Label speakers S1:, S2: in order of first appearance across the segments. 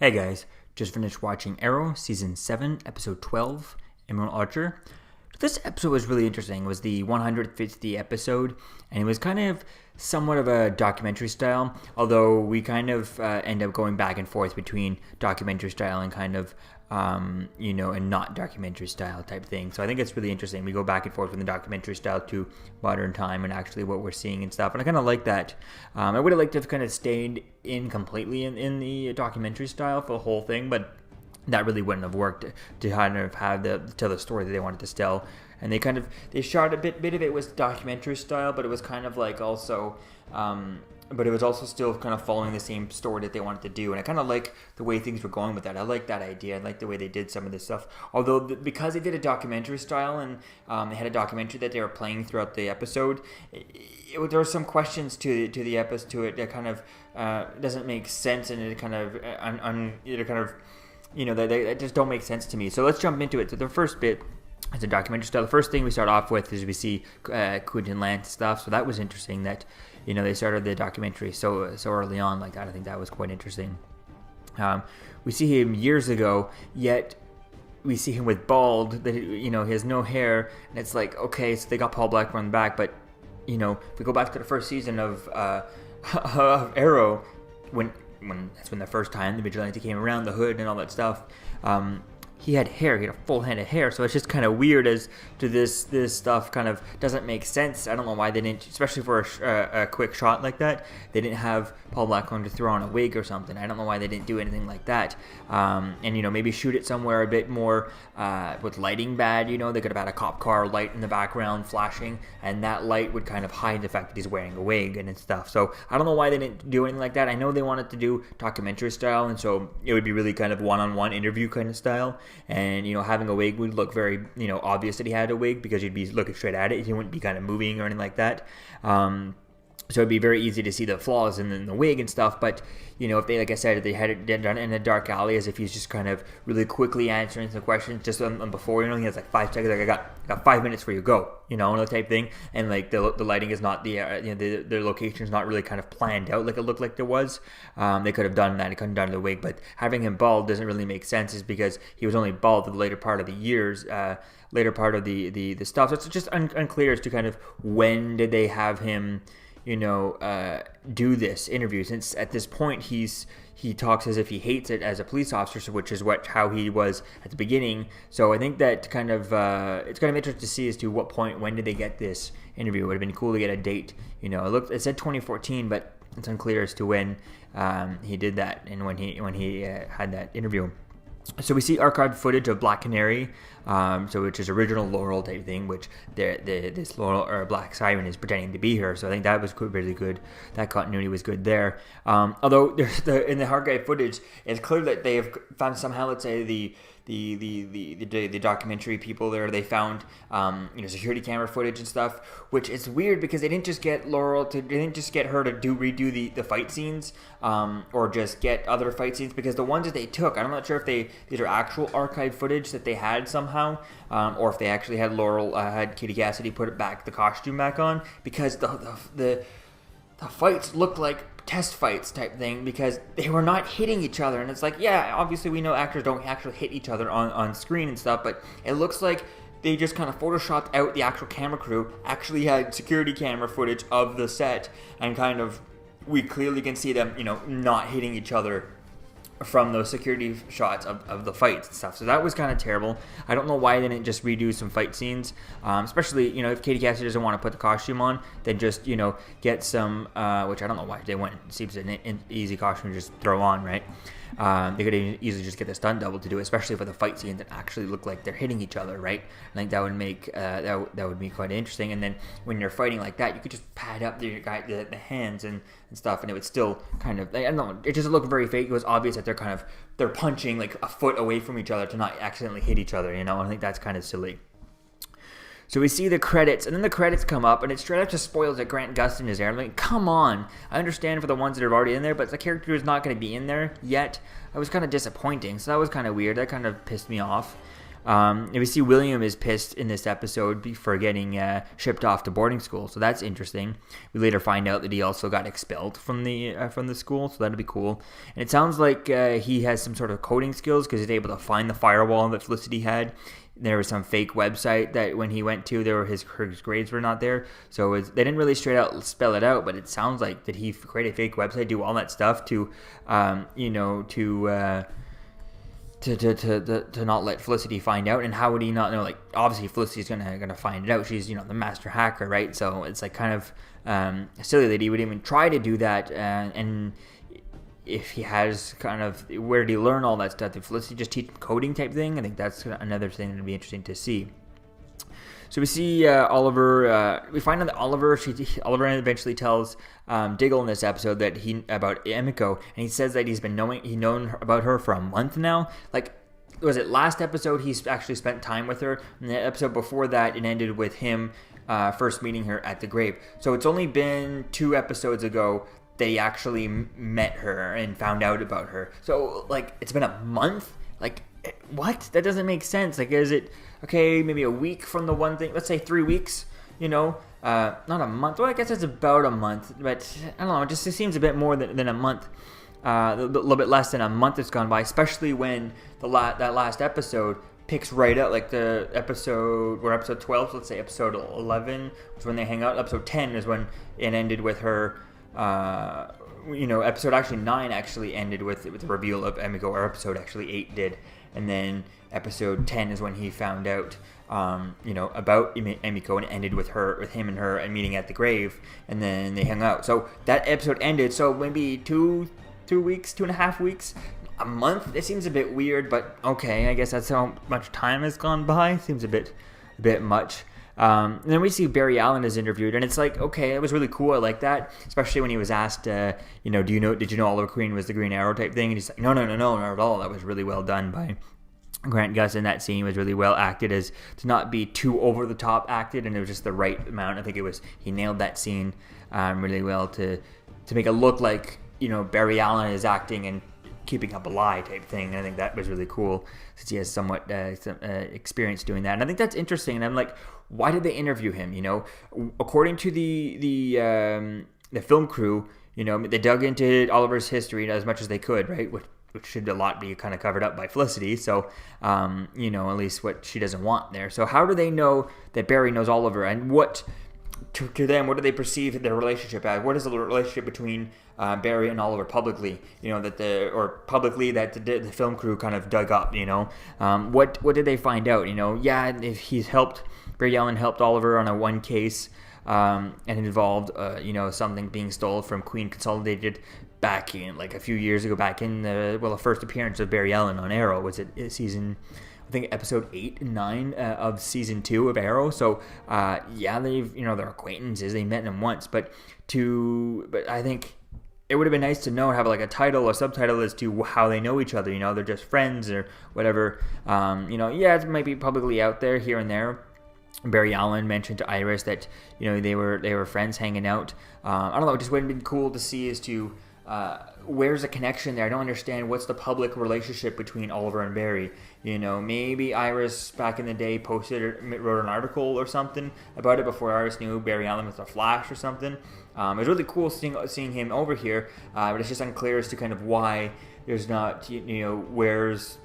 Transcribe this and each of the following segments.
S1: Hey guys, just finished watching Arrow Season 7, Episode 12, Emerald Archer. This episode was really interesting. It was the 150th episode, and it was kind of somewhat of a documentary style, although we kind of end up going back and forth between documentary style and kind of, and not documentary style type thing. So I think it's really interesting. We go back and forth from the documentary style to modern time and actually what we're seeing and stuff. And I kind of like that. I would have liked to have kind of stayed in completely in the documentary style for the whole thing, but that really wouldn't have worked to kind of have tell the story that they wanted to tell. And they shot a bit of it was documentary style, but it was kind of like also, but it was also still kind of following the same story that they wanted to do. And I kind of like the way things were going with that. I like that idea. I like the way they did some of this stuff. Although because they did a documentary style and they had a documentary that they were playing throughout the episode, there were some questions to the episode to it that kind of doesn't make sense, and it kind of they just don't make sense to me. So let's jump into it. So the first bit is a documentary style. The first thing we start off with is we see Quentin Lance stuff. So that was interesting that, they started the documentary so early on like that. I think that was quite interesting. We see him years ago, yet we see him with bald, that he has no hair, and it's like, okay, so they got Paul Blackburn back, but if we go back to the first season of Arrow, when that's when the first time the vigilante came around, the hood and all that stuff, he had hair. He had a full head of hair. So it's just kind of weird as to this stuff kind of doesn't make sense. I don't know why they didn't, especially for a quick shot like that, they didn't have Paul Blackburn to throw on a wig or something. I don't know why they didn't do anything like that. And maybe shoot it somewhere a bit more with lighting bad. They could have had a cop car light in the background flashing, and that light would kind of hide the fact that he's wearing a wig and stuff. So I don't know why they didn't do anything like that. I know they wanted to do documentary style, and so it would be really kind of one-on-one interview kind of style. And having a wig would look very obvious that he had a wig, because you'd be looking straight at it. He wouldn't be kind of moving or anything like that. So it'd be very easy to see the flaws in the wig and stuff. But if they, like I said, if they had it done in a dark alley, as if he's just kind of really quickly answering some questions just before, he has like 5 seconds, like I got 5 minutes for you, go, type thing. And like the lighting is not the location is not really kind of planned out like it looked like there was. They could have done that. They couldn't have done the wig, but having him bald doesn't really make sense, is because he was only bald for the later part of the years. Later part of the stuff. So it's just unclear as to kind of when did they have him do this interview, since at this point he talks as if he hates it as a police officer, which is how he was at the beginning. So I think that kind of it's kind of interesting to see as to what point, when did they get this interview. It would have been cool to get a date. It said 2014, but it's unclear as to when he did that and when he had that interview. So we see archived footage of Black Canary, which is original Laurel type thing, which this Laurel or Black Siren is pretending to be her. So I think that was really good. That continuity was good there. Although in the archived footage, it's clear that they have found somehow, let's say the documentary people there, they found security camera footage and stuff, which is weird because they didn't just get they didn't just get her to redo the fight scenes, or just get other fight scenes, because the ones that they took, I'm not sure if these are actual archive footage that they had somehow, or if they actually had had Katie Cassidy put the costume back on, because the fights looked like test fights type thing, because they were not hitting each other. And it's like, yeah, obviously we know actors don't actually hit each other on screen and stuff, but it looks like they just kind of photoshopped out the actual camera crew, actually had security camera footage of the set, and kind of we clearly can see them not hitting each other from those security shots of the fights and stuff. So that was kind of terrible. I don't know why they didn't just redo some fight scenes, especially if Katie Cassidy doesn't want to put the costume on, then just get some, which I don't know why they went. It seems an easy costume to just throw on, right? They could easily just get the stunt double to do it, especially for the fight scenes that actually look like they're hitting each other, right? I think that would make that would be quite interesting. And then when you're fighting like that, you could just pad up the hands and stuff, and it would still kind of, I don't know, it just looked very fake. It was obvious that they're punching like a foot away from each other to not accidentally hit each other. I think that's kind of silly. So we see the credits, and then the credits come up, and it straight up just spoils that Grant Gustin is there. I'm like, come on. I understand for the ones that are already in there, but the character is not going to be in there yet. It was kind of disappointing, so that was kind of weird. That kind of pissed me off. We see William is pissed in this episode for getting shipped off to boarding school, so that's interesting. We later find out that he also got expelled from the school, so that'd be cool. And it sounds like he has some sort of coding skills because he's able to find the firewall that Felicity had. There was some fake website that when he went to, his grades were not there. So they didn't really straight out spell it out, but it sounds like that he created a fake website, do all that stuff to not let Felicity find out. And how would he not know? Like, obviously Felicity's gonna find it out. She's the master hacker, right? So it's like kind of silly that he would even try to do that. And if he has kind of, where did he learn all that stuff? Did Felicity just teach coding type thing? I think that's another thing that would be interesting to see. So we see Oliver. We find out that Oliver eventually tells Diggle in this episode that about Emiko, and he says that he's known about her for a month now. Like, was it last episode he's actually spent time with her? And the episode before that, it ended with him first meeting her at the grave. So it's only been 2 episodes ago that he actually met her and found out about her. So, like, it's been a month? Like, what? That doesn't make sense. Like, is it, okay, maybe a week from the one thing? Let's say 3 weeks, not a month. Well, I guess it's about a month, but I don't know. It seems a bit more than a month. A little bit less than a month has gone by, especially when that last episode picks right up, like the episode, we're episode 12, so let's say episode 11 was when they hang out. Episode 10 is when it ended with her, episode actually 9 actually ended with the reveal of Emiko, or episode actually 8 did. And then episode 10 is when he found out, about Emiko, and it ended with him and her and meeting at the grave, and then they hung out. So that episode ended, so maybe 2 weeks, 2.5 weeks, a month. It seems a bit weird, but okay, I guess that's how much time has gone by. Seems a bit much. And then we see Barry Allen is interviewed, and it's like, okay, it was really cool. I like that, especially when he was asked, did you know Oliver Queen was the Green Arrow type thing? And he's like, no, not at all. That was really well done by Grant Gustin. That scene was really well acted, as to not be too over the top acted, and it was just the right amount. I think he nailed that scene really well to make it look like Barry Allen is acting and keeping up a lie type thing. And I think that was really cool, since he has somewhat some experience doing that. And I think that's interesting. And I'm like, why did they interview him? According to the film crew, they dug into Oliver's history as much as they could, right? Which should a lot be kind of covered up by Felicity. So, at least what she doesn't want there. So how do they know that Barry knows Oliver, and what to them, what do they perceive their relationship as? What is the relationship between Barry and Oliver publicly? That the film crew kind of dug up. What did they find out? If Barry Allen helped Oliver on one case, and it involved something being stolen from Queen Consolidated back in like a few years ago. Back in the first appearance of Barry Allen on Arrow was it season, I think episode 8 and 9 of season 2 of Arrow. So they've they're acquaintances. They met them once, but I think it would have been nice to have like a title or subtitle as to how they know each other. They're just friends or whatever. It might be publicly out there here and there. Barry Allen mentioned to Iris that they were friends hanging out. I don't know. It just would have been cool to see as to where's the connection there. I don't understand what's the public relationship between Oliver and Barry. Maybe Iris back in the day wrote an article or something about it before Iris knew Barry Allen was a Flash or something. It was really cool seeing him over here, but it's just unclear as to kind of why there's not where is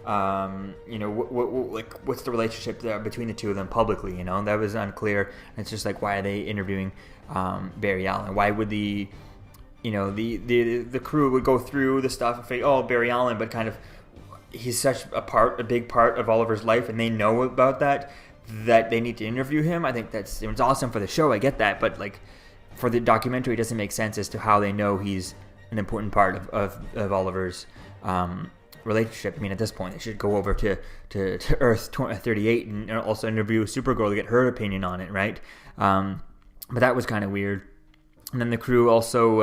S1: what's the relationship there between the two of them publicly? That was unclear. And it's just like, why are they interviewing Barry Allen? Why would the crew would go through the stuff and say, oh, Barry Allen, but kind of he's such a big part of Oliver's life, and they know about that they need to interview him. I think it's awesome for the show. I get that, but like for the documentary, it doesn't make sense as to how they know he's an important part of Oliver's relationship. I mean, at this point, they should go over to Earth 38 and also interview Supergirl to get her opinion on it, right? But that was kind of weird. And then the crew also,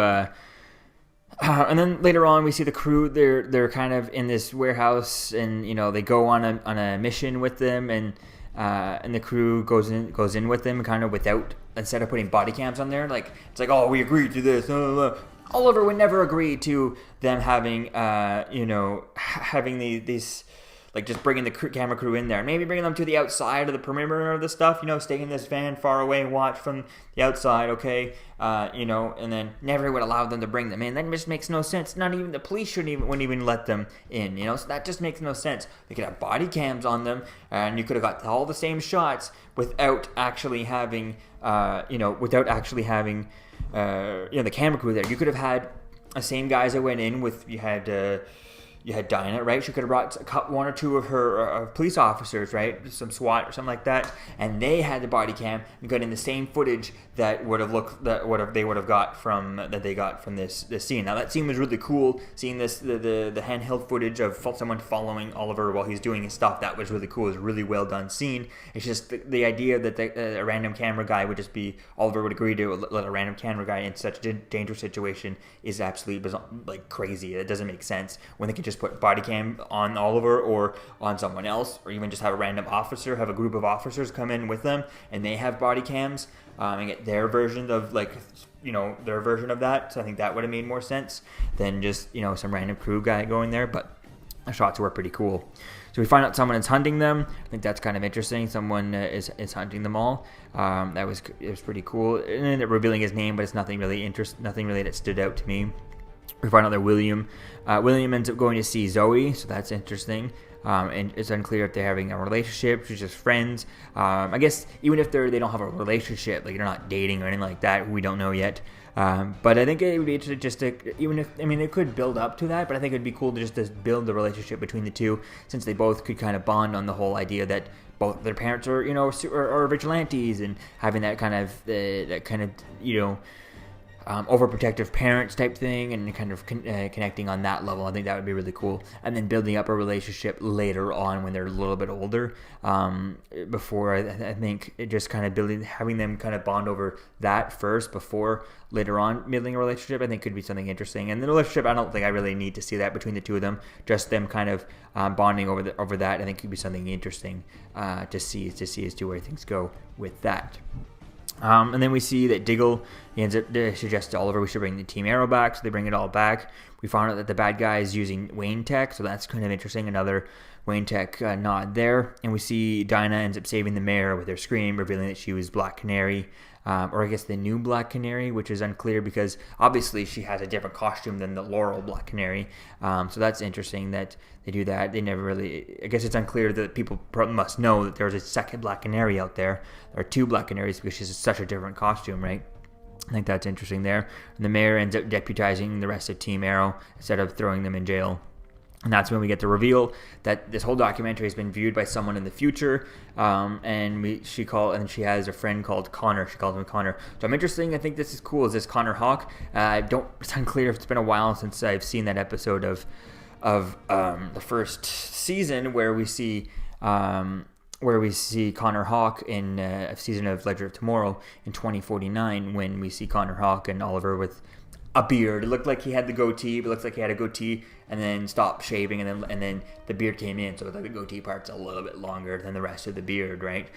S1: and then later on, we see the crew. They're kind of in this warehouse, and they go on a mission with them, and the crew goes in with them, kind of instead of putting body cams on there, like it's like, oh, we agreed to this. Oliver would never agree to them having, having these like just bringing the camera crew in there, maybe bringing them to the outside of the perimeter of the stuff, stay in this van far away, watch from the outside, okay, and then never would allow them to bring them in. That just makes no sense. Not even the police wouldn't even let them in, so that just makes no sense. They could have body cams on them, and you could have got all the same shots without actually having, the camera crew there. You could have had the same guys that went in with, you had Dinah, right? She could have brought one or two of her police officers, right? Some SWAT or something like that, and they had the body cam and got in the same footage that they would have got from this scene. Now that scene was really cool. Seeing the handheld footage of someone following Oliver while he's doing his stuff, that was really cool. It was a really well done scene. It's just the idea that a random camera guy would just be, Oliver would agree to let a random camera guy in such a dangerous situation is absolutely bizarre, like crazy. It doesn't make sense when they can just put body cam on Oliver or on someone else, or even just have a random officer, have a group of officers come in with them and they have body cams and get their version of that. So I think that would have made more sense than just some random crew guy going there. But the shots were pretty cool. So we find out someone is hunting them. I think that's kind of interesting. Someone is hunting them all. It was pretty cool. And then they're revealing his name, but it's nothing really that stood out to me. We find out that William ends up going to see Zoe, so that's interesting. And it's unclear if they're having a relationship, she's just friends. I guess even if they don't have a relationship, like they're not dating or anything like that, we don't know yet. But I think it would be interesting it could build up to that, but I think it'd be cool to build the relationship between the two, since they both could kind of bond on the whole idea that both their parents are vigilantes, and having that kind of overprotective parents type thing, and kind of connecting on that level. I think that would be really cool. And then building up a relationship later on when they're a little bit older. Before I think it just kind of having them kind of bond over that first before later on building a relationship, I think could be something interesting. And the relationship, I don't think I really need to see that between the two of them. Just them kind of bonding over that, I think could be something interesting to see as to where things go with that. And then we see that Diggle, he ends up suggests to Oliver we should bring the Team Arrow back, so they bring it all back. We found out that the bad guy is using Wayne Tech, so that's kind of interesting. Another Wayne Tech nod there. And we see Dinah ends up saving the mayor with her scream, revealing that she was Black Canary. Or I guess the new Black Canary, which is unclear because obviously she has a different costume than the Laurel Black Canary. So that's interesting that they do that. They never really, I guess it's unclear that people must know that there's a second Black Canary out there. There are two Black Canaries because she's such a different costume, right? I think that's interesting there. And the mayor ends up deputizing the rest of Team Arrow instead of throwing them in jail. And that's when we get the reveal that this whole documentary has been viewed by someone in the future, and she has a friend called Connor. She calls him Connor. So I'm interested. I think this is cool. Is this Connor Hawk? It's unclear if it's been a while since I've seen that episode of the first season where we see Connor Hawk in a season of Legend of Tomorrow in 2049, when we see Connor Hawk and Oliver with a beard. It looked like he had the goatee, but it looks like he had a goatee and then stopped shaving, and then the beard came in, so the goatee part's a little bit longer than the rest of the beard, right?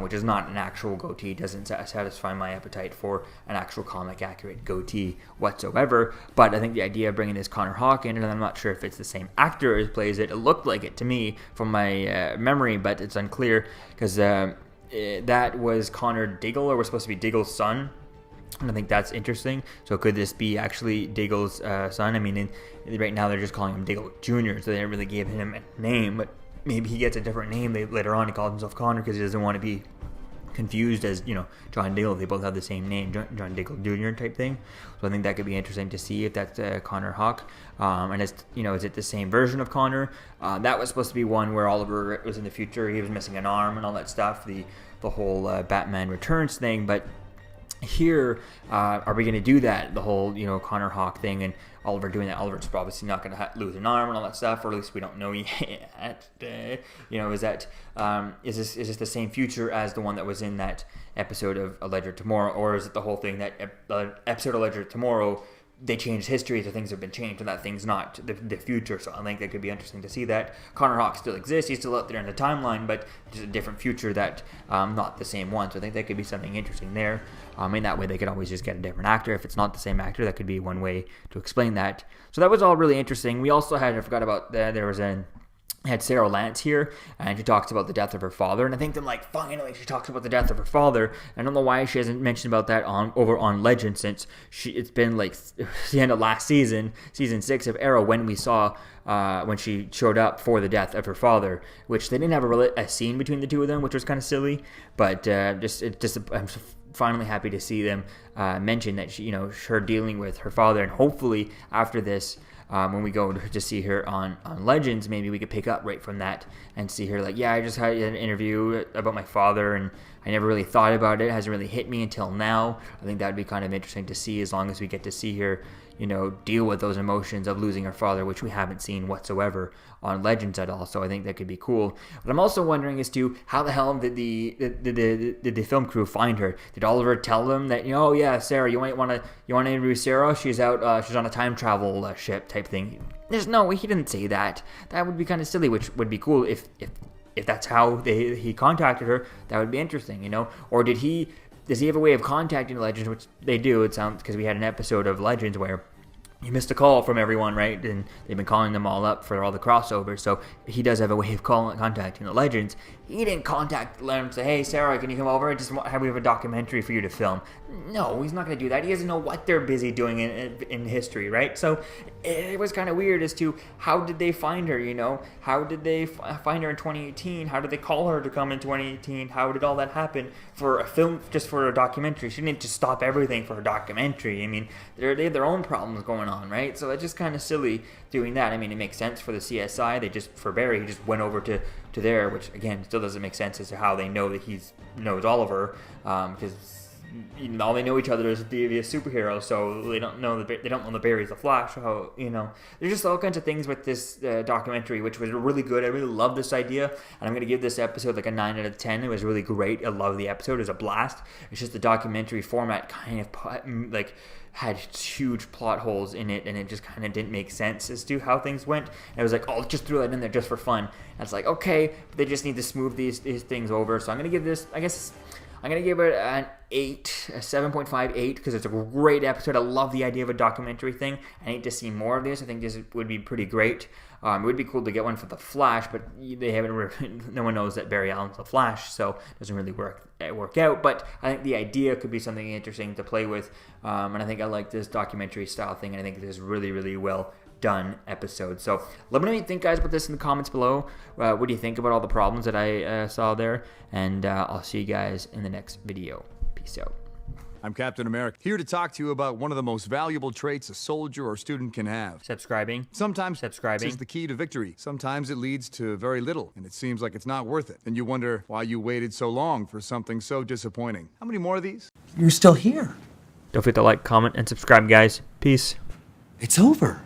S1: Which is not an actual goatee. Doesn't satisfy my appetite for an actual comic accurate goatee whatsoever. But I think the idea of bringing this Connor Hawk in, and I'm not sure if it's the same actor who plays it. It looked like it to me from my memory, but it's unclear because that was Connor Diggle, or was supposed to be Diggle's son. And I think that's interesting. So could this be actually Diggle's son? I mean, right now they're just calling him Diggle Jr., so they didn't really give him a name, but maybe he gets a different name later on. He calls himself Connor because he doesn't want to be confused as, John Diggle. They both have the same name, John Diggle Jr. type thing. So I think that could be interesting to see if that's Connor Hawk. And is it the same version of Connor? That was supposed to be one where Oliver was in the future. He was missing an arm and all that stuff. The whole Batman Returns thing, but here, are we going to do that? The whole, Connor Hawk thing and Oliver doing that. Oliver's obviously not going to lose an arm and all that stuff, or at least we don't know yet. Is this the same future as the one that was in that episode of A Legend of Tomorrow, or is it the whole thing that episode of Legend of Tomorrow, they changed history, so things have been changed, and that thing's not the future. So I think that could be interesting to see that. Connor Hawk still exists, he's still out there in the timeline, but just a different future that not the same one. So I think that could be something interesting there. In that way, they could always just get a different actor. If it's not the same actor, that could be one way to explain that. So that was all really interesting. We also had, I forgot about that, there was had Sarah Lance here, and she talks about the death of her father, and I think finally she talks about the death of her father. I don't know why she hasn't mentioned about that over on Legend, since it's been like the end of last season 6 of Arrow, when we saw when she showed up for the death of her father, which they didn't have a scene between the two of them, which was kind of silly, but I'm finally happy to see them mention that her dealing with her father, and hopefully after this, when we go to see her on Legends, maybe we could pick up right from that and see her like, yeah, I just had an interview about my father, and I never really thought about it. It hasn't really hit me until now. I think that would be kind of interesting to see, as long as we get to see her, deal with those emotions of losing her father, which we haven't seen whatsoever on Legends at all. So I think that could be cool. But I'm also wondering as to how the hell did the film crew find her? Did Oliver tell them that, oh yeah, Sarah, you want to interview Sarah? She's out. She's on a time travel ship type thing. There's no way, he didn't say that. That would be kind of silly, which would be cool if that's how he contacted her. That would be interesting, Or does he have a way of contacting Legends, which they do? It sounds, because we had an episode of Legends where he missed a call from everyone, right? And they've been calling them all up for all the crossovers. So he does have a way of contacting the Legends. He didn't contact them and say, hey, Sarah, can you come over? We have a documentary for you to film. No, he's not going to do that. He doesn't know what they're busy doing in history, right? So it was kind of weird as to how did they find her, How did they find her in 2018? How did they call her to come in 2018? How did all that happen for a film, just for a documentary? She didn't just stop everything for a documentary. I mean, they have their own problems going on, right? So it's just kind of silly doing that. I mean, it makes sense for the CSI. For Barry, he just went over to there, which again still doesn't make sense as to how they know that he knows Oliver, because all they know each other is via superheroes, so they don't know the Barry's the Flash. So there's just all kinds of things with this documentary, which was really good. I really love this idea, and I'm gonna give this episode like a 9 out of 10. It was really great. I love the episode. It was a blast. It's just the documentary format kind of had huge plot holes in it, and it just kind of didn't make sense as to how things went. And I was like, oh, just throw that in there just for fun. And it's like, okay, but they just need to smooth these things over. So I'm going to give this, I'm going to give it an 8, a 7.58, because it's a great episode. I love the idea of a documentary thing. I need to see more of this. I think this would be pretty great. It would be cool to get one for the Flash, but they haven't. No one knows that Barry Allen's the Flash, so it doesn't really work out. But I think the idea could be something interesting to play with, and I think I like this documentary style thing, and I think this is really, really well done episode. So let me know what you think, guys, about this in the comments below. What do you think about all the problems that I saw there? And I'll see you guys in the next video. Peace out.
S2: I'm Captain America, here to talk to you about one of the most valuable traits a soldier or student can have.
S1: Subscribing.
S2: Sometimes subscribing is the key to victory. Sometimes it leads to very little, and it seems like it's not worth it. And you wonder why you waited so long for something so disappointing. How many more of these?
S3: You're still here.
S1: Don't forget to like, comment, and subscribe, guys. Peace.
S3: It's over.